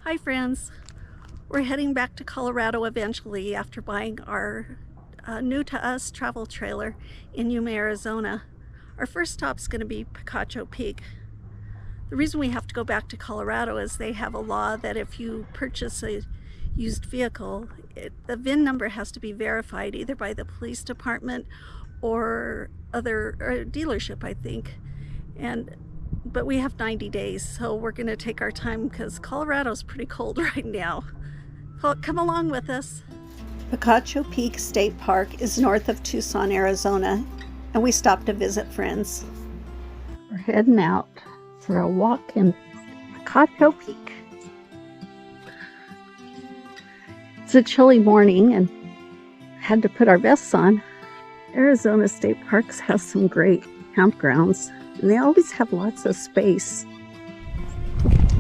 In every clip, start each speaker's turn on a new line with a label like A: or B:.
A: Hi friends, we're heading back to Colorado eventually after buying our new to us travel trailer in Yuma, Arizona. Our first stop's going to be Picacho Peak. The reason we have to go back to Colorado is they have a law that if you purchase a used vehicle, the VIN number has to be verified either by the police department or a dealership, I think. But we have 90 days, so we're going to take our time because Colorado's pretty cold right now. Come along with us. Picacho Peak State Park is north of Tucson, Arizona, and we stopped to visit friends. We're heading out for a walk in Picacho Peak. It's a chilly morning and had to put our vests on. Arizona State Parks has some great campgrounds. And they always have lots of space.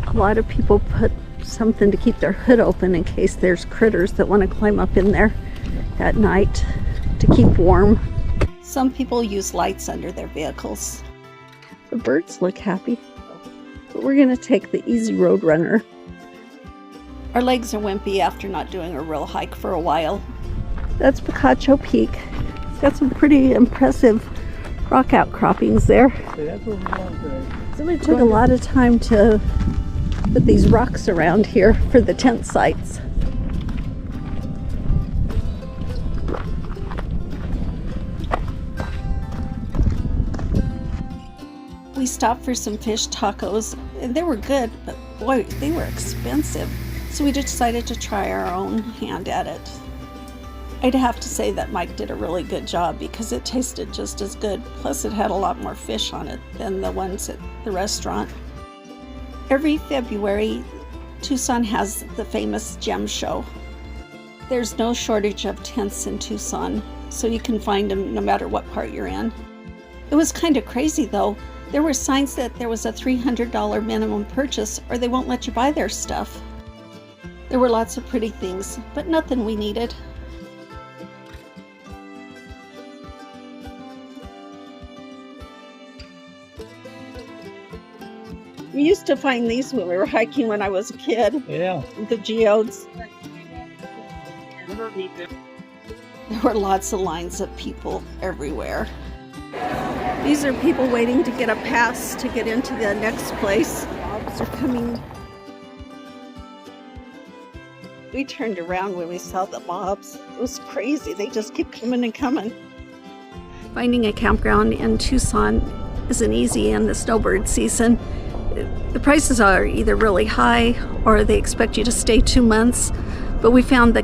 A: A lot of people put something to keep their hood open in case there's critters that want to climb up in there at night to keep warm. Some people use lights under their vehicles. The birds look happy, but we're going to take the easy road runner. Our legs are wimpy after not doing a real hike for a while. That's Picacho Peak. It's got some pretty impressive rock outcroppings there. Somebody took a lot of time to put these rocks around here for the tent sites. We stopped for some fish tacos, and they were good, but boy, they were expensive. So we decided to try our own hand at it. I'd have to say that Mike did a really good job because it tasted just as good. Plus it had a lot more fish on it than the ones at the restaurant. Every February, Tucson has the famous Gem Show. There's no shortage of tents in Tucson, so you can find them no matter what part you're in. It was kind of crazy though. There were signs that there was a $300 minimum purchase or they won't let you buy their stuff. There were lots of pretty things, but nothing we needed. We used to find these when we were hiking when I was a kid.
B: Yeah.
A: The geodes. There were lots of lines of people everywhere. These are people waiting to get a pass to get into the next place. Mobs are coming. We turned around when we saw the mobs. It was crazy. They just keep coming and coming. Finding a campground in Tucson isn't easy in the snowbird season. The prices are either really high or they expect you to stay 2 months. But we found the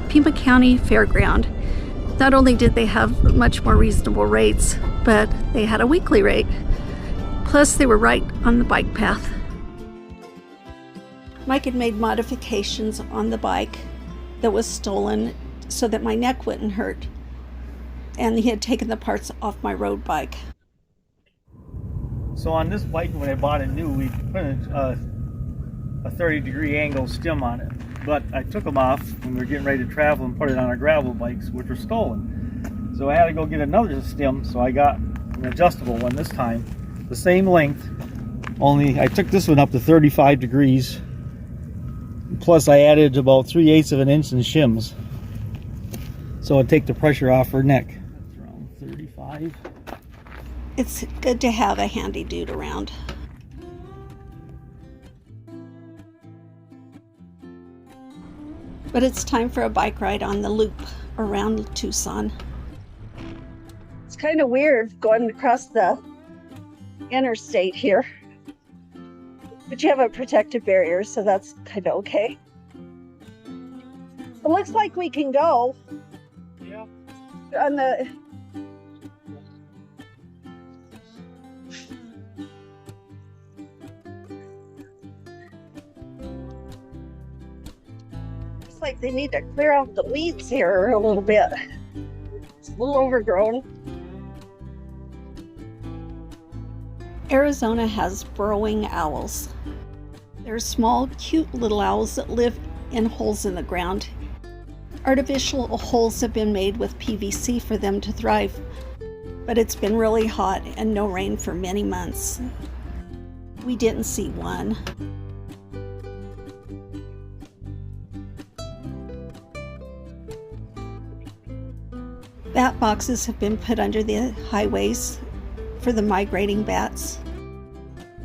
A: Pima County Fairground. Not only did they have much more reasonable rates, but they had a weekly rate. Plus they were right on the bike path. Mike had made modifications on the bike that was stolen so that my neck wouldn't hurt. And he had taken the parts off my road bike.
B: So on this bike, when I bought it new, we put a 30-degree angle stem on it. But I took them off when we were getting ready to travel and put it on our gravel bikes, which were stolen. So I had to go get another stem, so I got an adjustable one this time. The same length, only I took this one up to 35 degrees. Plus I added about 3/8 of an inch in shims. So it'd take the pressure off her neck. That's around 35.
A: It's good to have a handy dude around. But it's time for a bike ride on the loop around Tucson. It's kind of weird going across the interstate here. But you have a protective barrier, so that's kind of okay. It looks like we can go.
B: Yeah.
A: On the... It's like they need to clear out the weeds here a little bit. It's a little overgrown. Arizona has burrowing owls. They're small, cute little owls that live in holes in the ground. Artificial holes have been made with PVC for them to thrive, but it's been really hot and no rain for many months. We didn't see one. Bat boxes have been put under the highways for the migrating bats.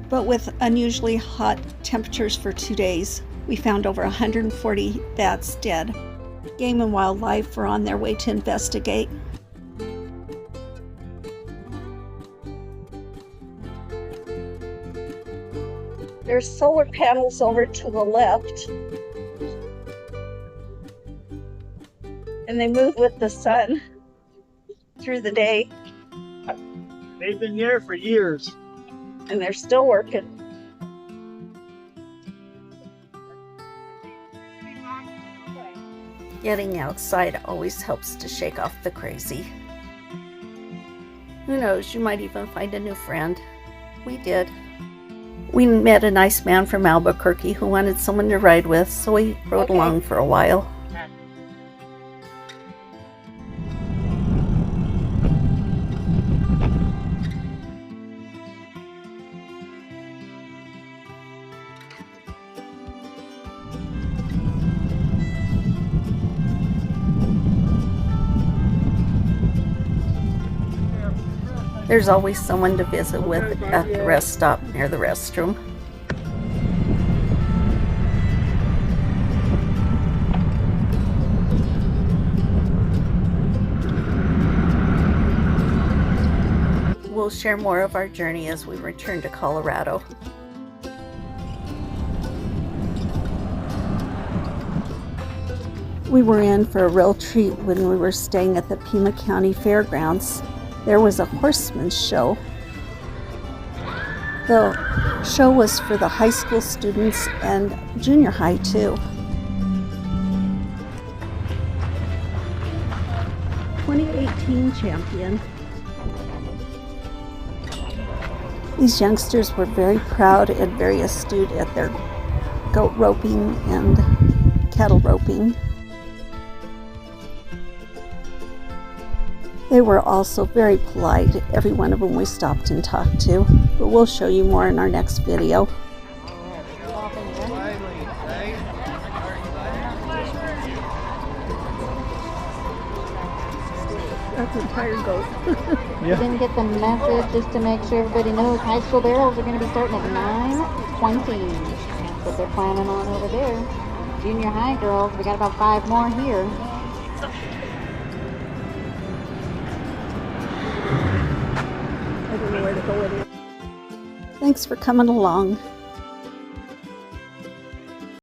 A: But with unusually hot temperatures for 2 days, we found over 140 bats dead. Game and Wildlife were on their way to investigate. There's solar panels over to the left, and they move with the sun through the day.
B: They've been there for years.
A: And they're still working. Getting outside always helps to shake off the crazy. Who knows, you might even find a new friend. We did. We met a nice man from Albuquerque who wanted someone to ride with, so we rode along for a while. There's always someone to visit with at the rest stop near the restroom. We'll share more of our journey as we return to Colorado. We were in for a real treat when we were staying at the Pima County Fairgrounds. There was a horseman's show. The show was for the high school students and junior high too. 2018 champion. These youngsters were very proud and very astute at their goat roping and cattle roping. They were also very polite, every one of them we stopped and talked to, but we'll show you more in our next video. That's a tired goat.
C: We didn't get the message just to make sure everybody knows high school barrels are going to be starting at 9:20. That's what they're planning on over there. Junior high girls, we got about 5 more here.
A: Thanks for coming along.